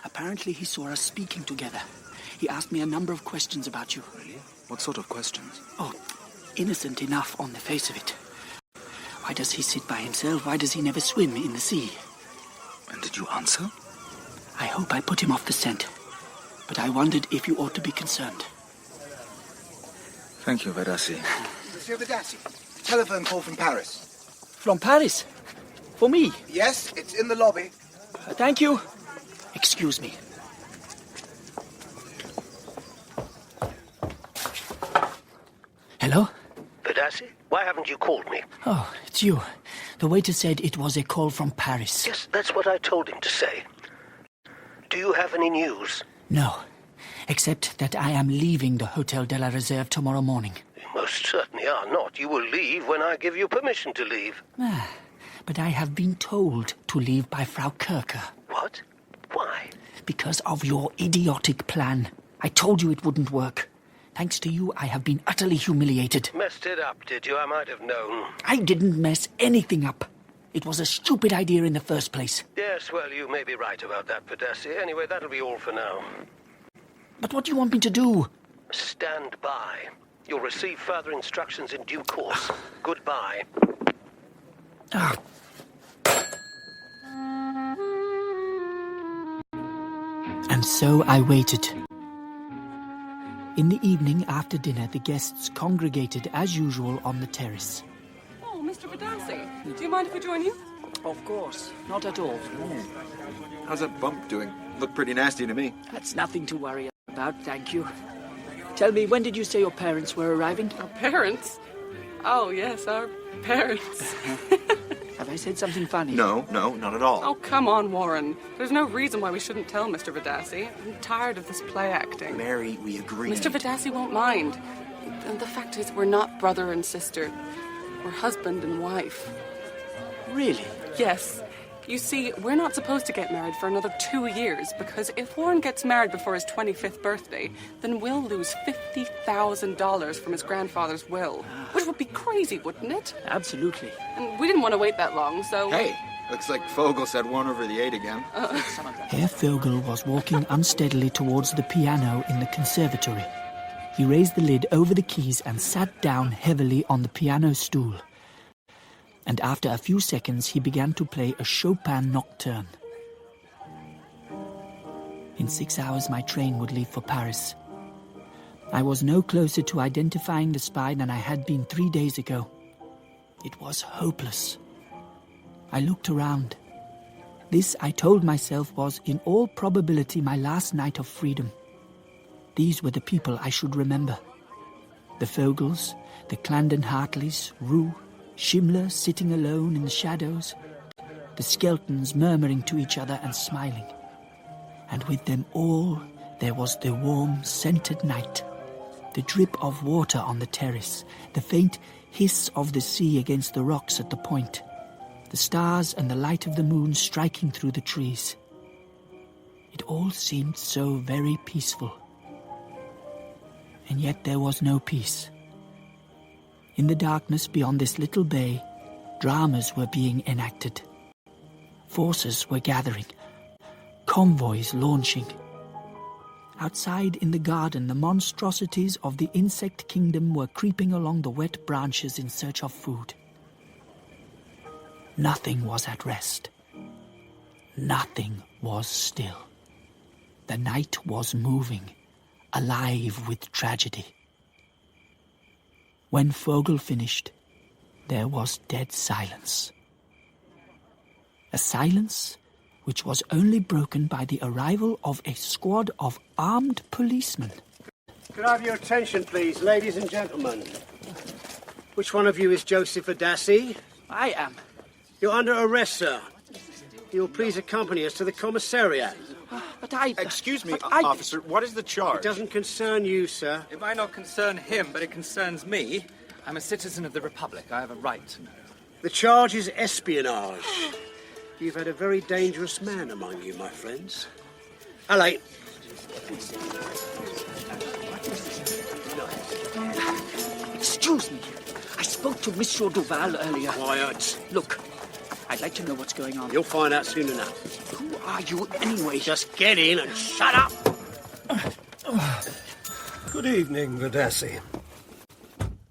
Apparently he saw us speaking together. He asked me a number of questions about you. Really? What sort of questions? Oh, innocent enough on the face of it. Why does he sit by himself? Why does he never swim in the sea? And did you answer? I hope I put him off the scent. But I wondered if you ought to be concerned. Thank you, Vadassy. Monsieur Vadassy, telephone call from Paris. From Paris? For me? Yes, it's in the lobby. Thank you. Excuse me. Hello? Vadassy, why haven't you called me? Oh, it's you. The waiter said it was a call from Paris. Yes, that's what I told him to say. Do you have any news? No, except that I am leaving the Hotel de la Réserve tomorrow morning. You most certainly are not. You will leave when I give you permission to leave. But I have been told to leave by Frau Kircher. What? Why? Because of your idiotic plan. I told you it wouldn't work. Thanks to you, I have been utterly humiliated. Messed it up, did you? I might have known. I didn't mess anything up. It was a stupid idea in the first place. Yes, well, you may be right about that, Vadassy. Anyway, that'll be all for now. But what do you want me to do? Stand by. You'll receive further instructions in due course. Goodbye. And so I waited. In the evening after dinner, the guests congregated as usual on the terrace. Oh, Mr. Vadassy, do you mind if we join you? Of course, not at all. How's that bump doing? Looked pretty nasty to me. That's nothing to worry about, thank you. Tell me, when did you say your parents were arriving? Our parents? Oh, yes, our parents. Have I said something funny? No, not at all. Oh, come on, Warren. There's no reason why we shouldn't tell Mr. Vadassy. I'm tired of this play acting. Mary, we agreed. Mr. Vadassy won't mind. And the fact is, we're not brother and sister. We're husband and wife. Really? Yes. You see, we're not supposed to get married for another 2 years, because if Warren gets married before his 25th birthday, then we'll lose $50,000 from his grandfather's will. Which would be crazy, wouldn't it? Absolutely. And we didn't want to wait that long, so... Hey, looks like Fogel's had 1 over the 8 again. Herr Vogel was walking unsteadily towards the piano in the conservatory. He raised the lid over the keys and sat down heavily on the piano stool. And after a few seconds, he began to play a Chopin nocturne. In 6 hours, my train would leave for Paris. I was no closer to identifying the spy than I had been 3 days ago. It was hopeless. I looked around. This, I told myself, was in all probability my last night of freedom. These were the people I should remember. The Vogels, the Clandon Hartleys, Rue, Schimler sitting alone in the shadows, the Skeltons murmuring to each other and smiling. And with them all, there was the warm, scented night, the drip of water on the terrace, the faint hiss of the sea against the rocks at the point, the stars and the light of the moon striking through the trees. It all seemed so very peaceful. And yet there was no peace. In the darkness beyond this little bay, dramas were being enacted. Forces were gathering, convoys launching. Outside in the garden, the monstrosities of the insect kingdom were creeping along the wet branches in search of food. Nothing was at rest. Nothing was still. The night was moving, alive with tragedy. When Vogel finished, there was dead silence. A silence which was only broken by the arrival of a squad of armed policemen. Could I have your attention, please, ladies and gentlemen? Which one of you is Josef Vadassy? I am. You're under arrest, sir. You'll please accompany us to the commissariat. But I... Excuse me, officer, what is the charge? It doesn't concern you, sir. It might not concern him, but it concerns me. I'm a citizen of the Republic. I have a right to know. The charge is espionage. You've had a very dangerous man among you, my friends. Allez. Excuse me. I spoke to Monsieur Duval earlier. Quiet. Look, I'd like to know what's going on. You'll find out soon enough. Who are you anyway? Just get in and shut up. Good evening, Vadassy.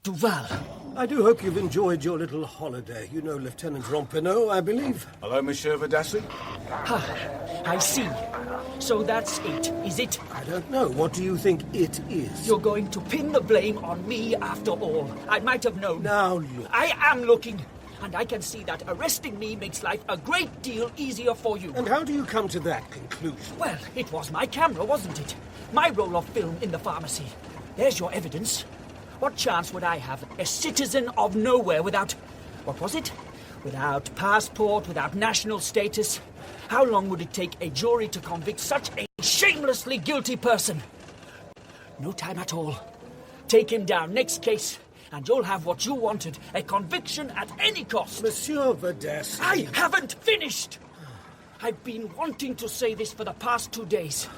Duval. I do hope you've enjoyed your little holiday. You know Lieutenant Rampeneau, I believe. Hello, Monsieur Vadassy. I see. So that's it, is it? I don't know. What do you think it is? You're going to pin the blame on me after all. I might have known. Now look. I am looking. And I can see that arresting me makes life a great deal easier for you. And how do you come to that conclusion? Well, it was my camera, wasn't it? My roll of film in the pharmacy. There's your evidence. What chance would I have, a citizen of nowhere without... what was it? Without passport, without national status? How long would it take a jury to convict such a shamelessly guilty person? No time at all. Take him down, next case, and you'll have what you wanted, a conviction at any cost. Monsieur Vadassy... I haven't finished! I've been wanting to say this for the past 2 days.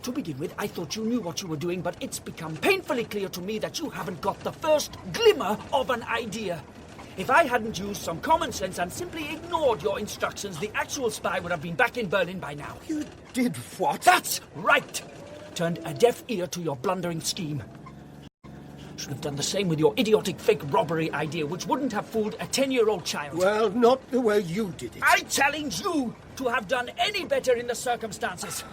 To begin with, I thought you knew what you were doing, but it's become painfully clear to me that you haven't got the first glimmer of an idea. If I hadn't used some common sense and simply ignored your instructions, the actual spy would have been back in Berlin by now. You did what? That's right! Turned a deaf ear to your blundering scheme. Should have done the same with your idiotic fake robbery idea, which wouldn't have fooled a 10-year-old child. Well, not the way you did it. I challenge you to have done any better in the circumstances.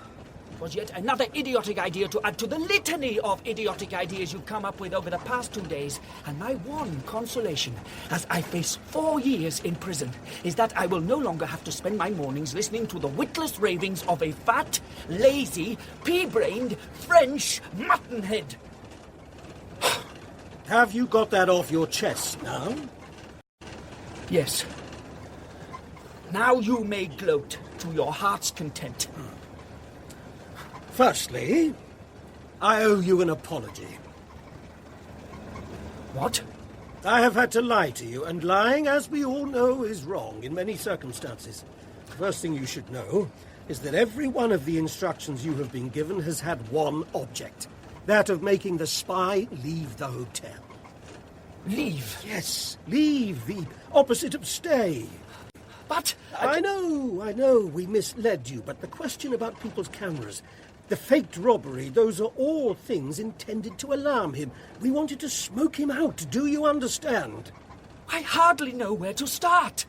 It was yet another idiotic idea to add to the litany of idiotic ideas you've come up with over the past 2 days. And my one consolation, as I face 4 years in prison, is that I will no longer have to spend my mornings listening to the witless ravings of a fat, lazy, pea-brained French muttonhead. Have you got that off your chest now? Yes. Now you may gloat to your heart's content. Firstly, I owe you an apology. What? I have had to lie to you, and lying, as we all know, is wrong in many circumstances. The first thing you should know is that every one of the instructions you have been given has had one object. That of making the spy leave the hotel. Leave? Yes, leave, the opposite of stay. But... I know, we misled you, but the question about people's cameras, the faked robbery, those are all things intended to alarm him. We wanted to smoke him out, do you understand? I hardly know where to start.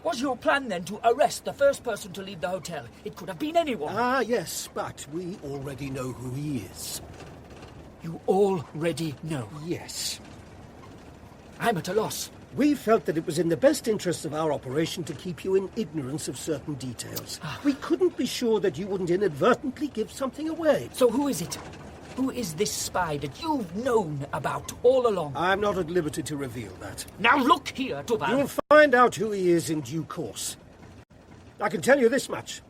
Was your plan then to arrest the first person to leave the hotel? It could have been anyone. Ah, yes, but we already know who he is. You already know? Yes. I'm at a loss. We felt that it was in the best interests of our operation to keep you in ignorance of certain details. We couldn't be sure that you wouldn't inadvertently give something away. So who is it? Who is this spy that you've known about all along? I'm not at liberty to reveal that. Now look here, Duval. You'll find out who he is in due course. I can tell you this much.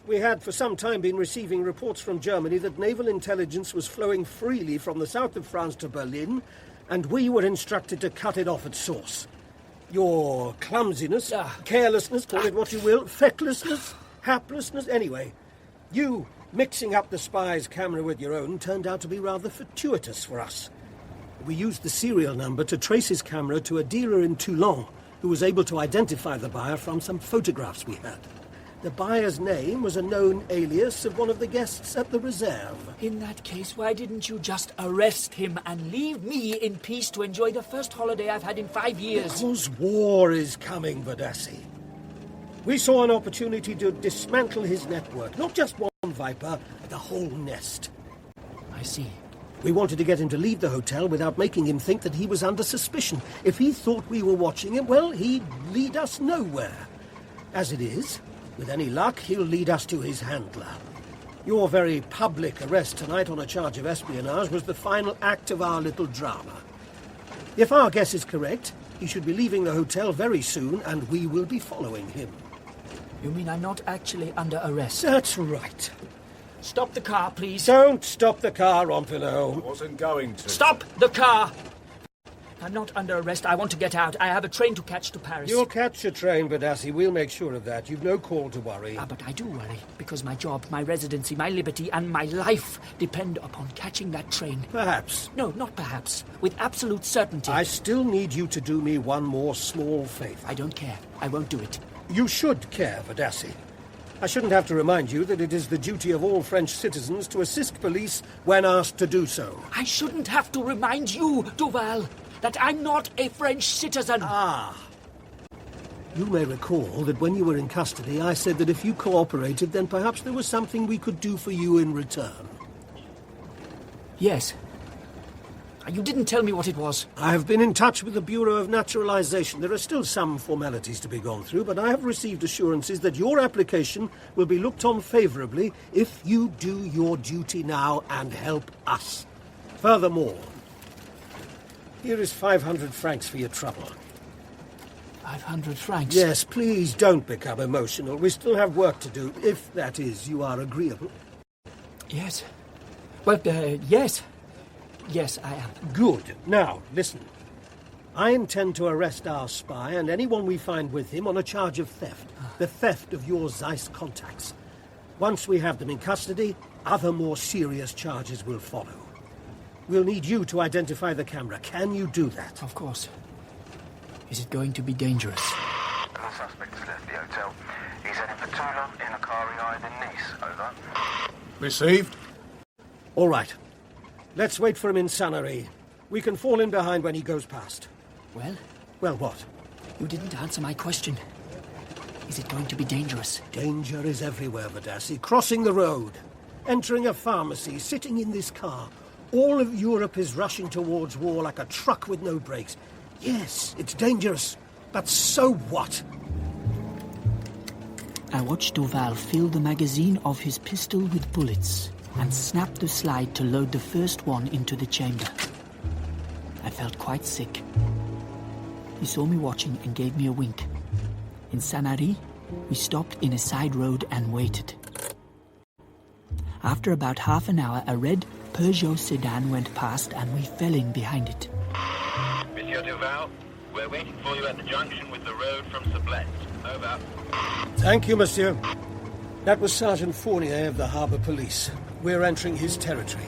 We had for some time been receiving reports from Germany that naval intelligence was flowing freely from the south of France to Berlin, and we were instructed to cut it off at source. Your clumsiness, carelessness, call it what you will, fecklessness, haplessness, anyway. You mixing up the spy's camera with your own turned out to be rather fortuitous for us. We used the serial number to trace his camera to a dealer in Toulon who was able to identify the buyer from some photographs we had. The buyer's name was a known alias of one of the guests at the Réserve. In that case, why didn't you just arrest him and leave me in peace to enjoy the first holiday I've had in 5 years? Because war is coming, Vadassy. We saw an opportunity to dismantle his network. Not just one viper, but the whole nest. I see. We wanted to get him to leave the hotel without making him think that he was under suspicion. If he thought we were watching him, well, he'd lead us nowhere. As it is, with any luck, he'll lead us to his handler. Your very public arrest tonight on a charge of espionage was the final act of our little drama. If our guess is correct, he should be leaving the hotel very soon, and we will be following him. You mean I'm not actually under arrest? That's right. Stop the car, please. Don't stop the car, Ronfilot. I wasn't going to. Stop the car! I'm not under arrest. I want to get out. I have a train to catch to Paris. You'll catch a train, Vadassy. We'll make sure of that. You've no call to worry. But I do worry, because my job, my residency, my liberty, and my life depend upon catching that train. Perhaps. No, not perhaps. With absolute certainty. I still need you to do me one more small favor. I don't care. I won't do it. You should care, Vadassy. I shouldn't have to remind you that it is the duty of all French citizens to assist police when asked to do so. I shouldn't have to remind you, Duval, that I'm not a French citizen. You may recall that when you were in custody, I said that if you cooperated, then perhaps there was something we could do for you in return. Yes. You didn't tell me what it was. I have been in touch with the Bureau of Naturalization. There are still some formalities to be gone through, but I have received assurances that your application will be looked on favourably if you do your duty now and help us. Furthermore, here is 500 francs for your trouble. 500 francs? Yes, please don't become emotional. We still have work to do, if, that is, you are agreeable. Yes. Well, yes. Yes, I am. Good. Now, listen. I intend to arrest our spy and anyone we find with him on a charge of theft. The theft of your Zeiss contacts. Once we have them in custody, other more serious charges will follow. We'll need you to identify the camera. Can you do that? Of course. Is it going to be dangerous? The suspect has left the hotel. He's heading for Toulon in a car he hired in Nice. Over. Received. All right. Let's wait for him in Sanary. We can fall in behind when he goes past. Well? Well, what? You didn't answer my question. Is it going to be dangerous? Danger is everywhere, Vadassy. Crossing the road, entering a pharmacy, sitting in this car. All of Europe is rushing towards war like a truck with no brakes. Yes, it's dangerous, but so what? I watched Duval fill the magazine of his pistol with bullets and snap the slide to load the first one into the chamber. I felt quite sick. He saw me watching and gave me a wink. In Sanary, we stopped in a side road and waited. After about half an hour, a red Peugeot sedan went past and we fell in behind it. Monsieur Duval, we're waiting for you at the junction with the road from Sublette. Over. Thank you, monsieur. That was Sergeant Fournier of the Harbour Police. We're entering his territory.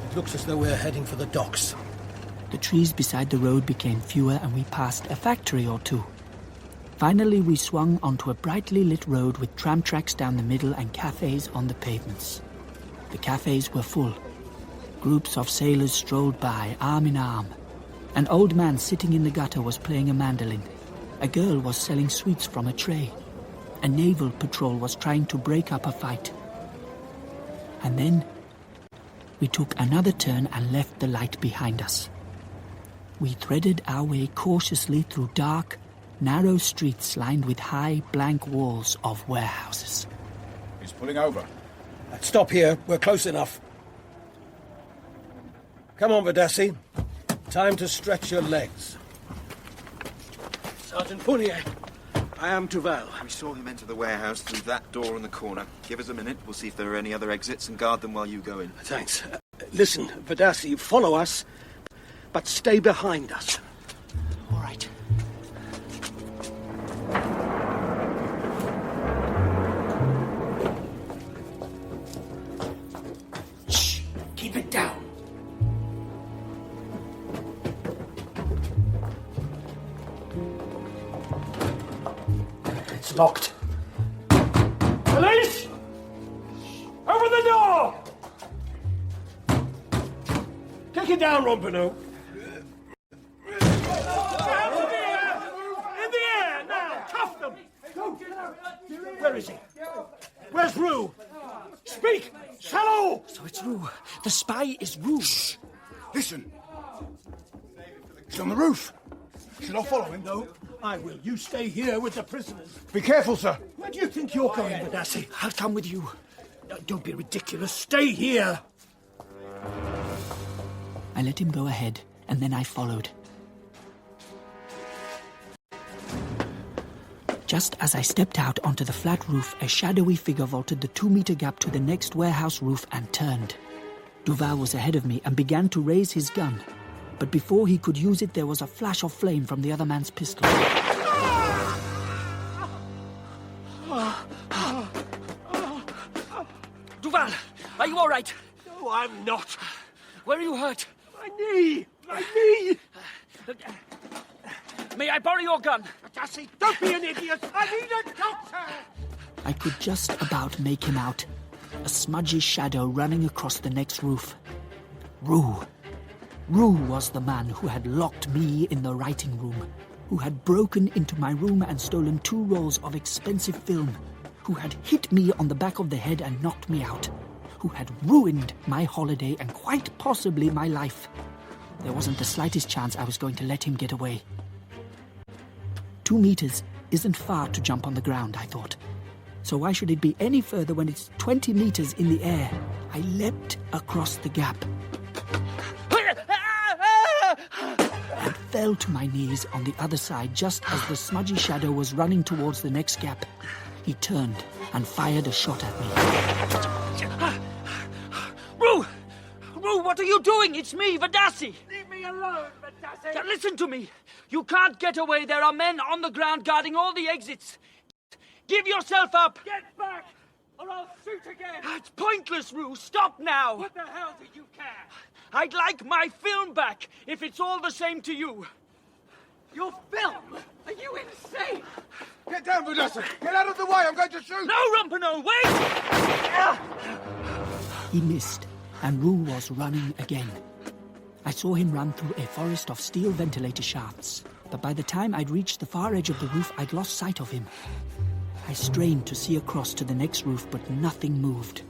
It looks as though we're heading for the docks. The trees beside the road became fewer and we passed a factory or two. Finally, we swung onto a brightly lit road with tram tracks down the middle and cafes on the pavements. The cafes were full. Groups of sailors strolled by, arm in arm. An old man sitting in the gutter was playing a mandolin. A girl was selling sweets from a tray. A naval patrol was trying to break up a fight. And then we took another turn and left the light behind us. We threaded our way cautiously through dark, narrow streets lined with high, blank walls of warehouses. He's pulling over. Stop here. We're close enough. Come on, Vadassy. Time to stretch your legs. Sergeant Fournier, I am Duval. We saw him enter the warehouse through that door in the corner. Give us a minute. We'll see if there are any other exits and guard them while you go in. Thanks. Listen, Vadassy, follow us, but stay behind us. All right. Shh! Keep it down. It's locked. Police! Open the door! Take it down, Rompano. In the air, now! Cuff them! Where is he? Where's Rue? Speak! Shallow! So it's Rue. The spy is Rue. Shh! Listen. He's on the roof. Should I follow him? No, I will. You stay here with the prisoners. Be careful, sir. Where do you think you're going, Vadassy? I'll come with you. Don't be ridiculous. Stay here. I let him go ahead, and then I followed. Just as I stepped out onto the flat roof, a shadowy figure vaulted the 2-meter gap to the next warehouse roof and turned. Duval was ahead of me and began to raise his gun. But before he could use it, there was a flash of flame from the other man's pistol. Duval, are you all right? No, I'm not. Where are you hurt? My knee! My knee! May I borrow your gun? Vadassy, don't be an idiot! I need a doctor! I could just about make him out. A smudgy shadow running across the next roof. Rue. Rue was the man who had locked me in the writing room, who had broken into my room and stolen 2 rolls of expensive film, who had hit me on the back of the head and knocked me out, who had ruined my holiday and quite possibly my life. There wasn't the slightest chance I was going to let him get away. 2 meters isn't far to jump on the ground, I thought. So why should it be any further when it's 20 meters in the air? I leapt across the gap and fell to my knees on the other side just as the smudgy shadow was running towards the next gap. He turned and fired a shot at me. Rue! Rue, what are you doing? It's me, Vadassy! Leave me alone, Vadassy! Listen to me! You can't get away. There are men on the ground guarding all the exits. Give yourself up! Get back, or I'll shoot again! It's pointless, Rue. Stop now! What the hell do you care? I'd like my film back, if it's all the same to you. Your film? Are you insane? Get down, Vadassy! Get out of the way! I'm going to shoot! No, Rompano, wait! He missed, and Rue was running again. I saw him run through a forest of steel ventilator shafts, but by the time I'd reached the far edge of the roof, I'd lost sight of him. I strained to see across to the next roof, but nothing moved.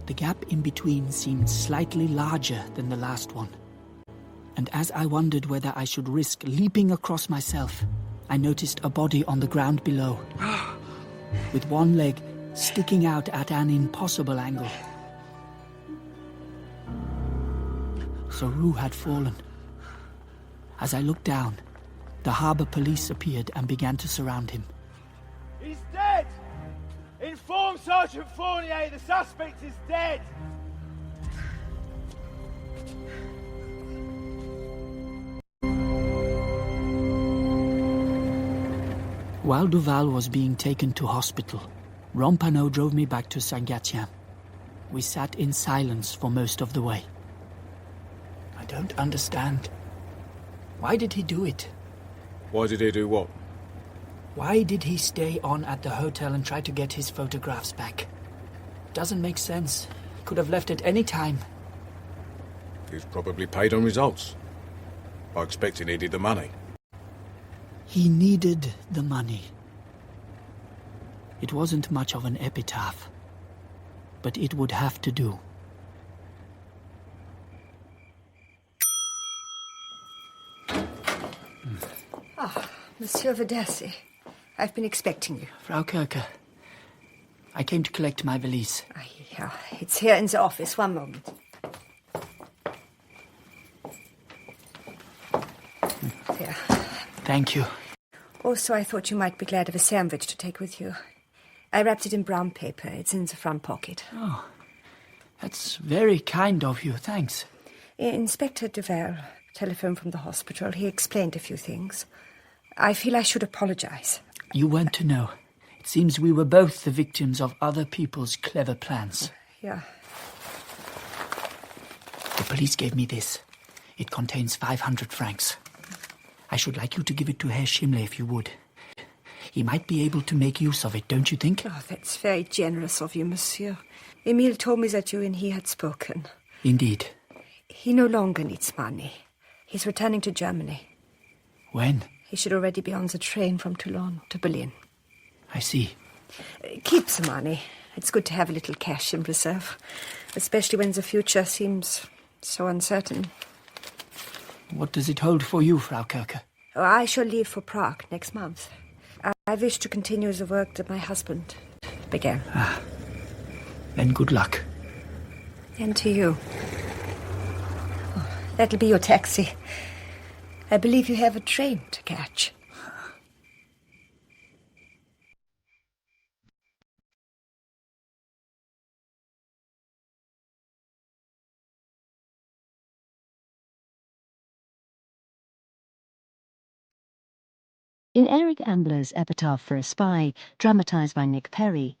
The gap in between seemed slightly larger than the last one. And as I wondered whether I should risk leaping across myself, I noticed a body on the ground below, with one leg sticking out at an impossible angle. So Rue had fallen. As I looked down, the harbour police appeared and began to surround him. He's dead! Inform Sergeant Fournier the suspect is dead! While Duval was being taken to hospital, Rompano drove me back to Saint-Gatien. We sat in silence for most of the way. I don't understand. Why did he do it? Why did he do what? Why did he stay on at the hotel and try to get his photographs back? Doesn't make sense. Could have left at any time. He's probably paid on results. I expect he needed the money. He needed the money. It wasn't much of an epitaph, but it would have to do. Ah, Monsieur Vadassy. I've been expecting you. Frau Kirke, I came to collect my valise. Yeah, it's here in the office. One moment. There. Thank you. Also, I thought you might be glad of a sandwich to take with you. I wrapped it in brown paper. It's in the front pocket. Oh, that's very kind of you. Thanks. Inspector Duval telephoned from the hospital. He explained a few things. I feel I should apologize. You weren't to know. It seems we were both the victims of other people's clever plans. Yeah. The police gave me this. It contains 500 francs. I should like you to give it to Herr Schimmler if you would. He might be able to make use of it, don't you think? Oh, that's very generous of you, monsieur. Emile told me that you and he had spoken. Indeed. He no longer needs money. He's returning to Germany. When? He should already be on the train from Toulon to Berlin. I see. Keep the money. It's good to have a little cash in reserve, especially when the future seems so uncertain. What does it hold for you, Frau Kirke? Oh, I shall leave for Prague next month. I wish to continue the work that my husband began. Ah, then good luck. And to you. Oh, that'll be your taxi. I believe you have a train to catch. In Eric Ambler's Epitaph for a Spy, dramatised by Nick Perry,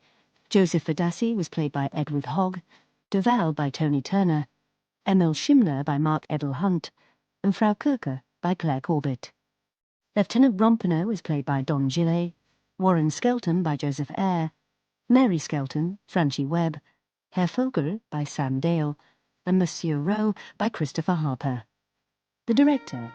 Josef Vadassy was played by Edward Hogg, Duval by Tony Turner, Emil Schimmler by Mark Edel Hunt, and Frau Kirke by Claire Corbett. Lieutenant Rompener was played by Don Gillet, Warren Skelton by Joseph Eyre, Mary Skelton, Francie Webb, Herr Vogel by Sam Dale, and Monsieur Rowe by Christopher Harper. The director